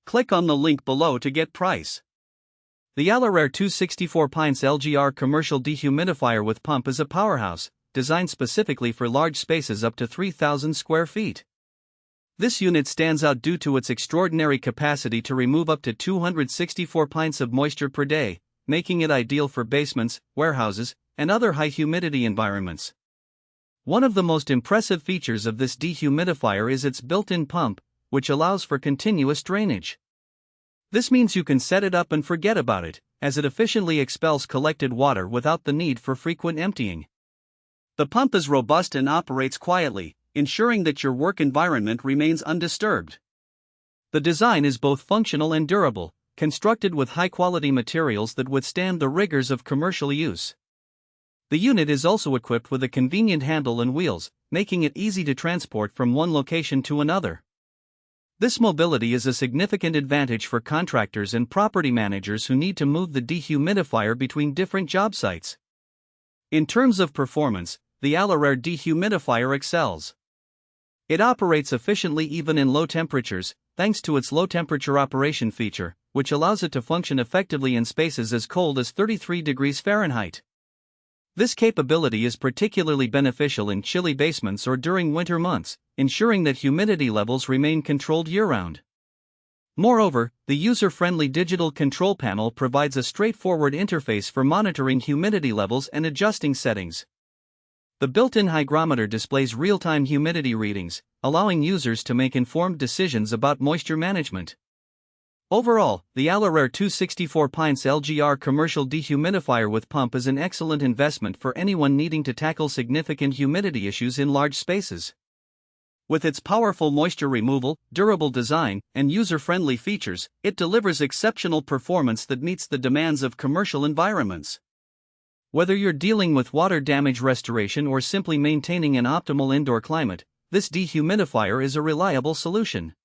Click on the link below to get price. The Alorair 264 Pints LGR Commercial Dehumidifier with Pump is a powerhouse, designed specifically for large spaces up to 3,000 square feet. This unit stands out due to its extraordinary capacity to remove up to 264 pints of moisture per day, making it ideal for basements, warehouses, and other high-humidity environments. One of the most impressive features of this dehumidifier is its built-in pump, which allows for continuous drainage. This means you can set it up and forget about it, as it efficiently expels collected water without the need for frequent emptying. The pump is robust and operates quietly, ensuring that your work environment remains undisturbed. The design is both functional and durable, constructed with high-quality materials that withstand the rigors of commercial use. The unit is also equipped with a convenient handle and wheels, making it easy to transport from one location to another. This mobility is a significant advantage for contractors and property managers who need to move the dehumidifier between different job sites. In terms of performance, the Alorair dehumidifier excels. It operates efficiently even in low temperatures, thanks to its low-temperature operation feature, which allows it to function effectively in spaces as cold as 33 degrees Fahrenheit. This capability is particularly beneficial in chilly basements or during winter months, ensuring that humidity levels remain controlled year-round. Moreover, the user-friendly digital control panel provides a straightforward interface for monitoring humidity levels and adjusting settings. The built-in hygrometer displays real-time humidity readings, allowing users to make informed decisions about moisture management. Overall, the Alorair 264 Pints LGR Commercial Dehumidifier with Pump is an excellent investment for anyone needing to tackle significant humidity issues in large spaces. With its powerful moisture removal, durable design, and user-friendly features, it delivers exceptional performance that meets the demands of commercial environments. Whether you're dealing with water damage restoration or simply maintaining an optimal indoor climate, this dehumidifier is a reliable solution.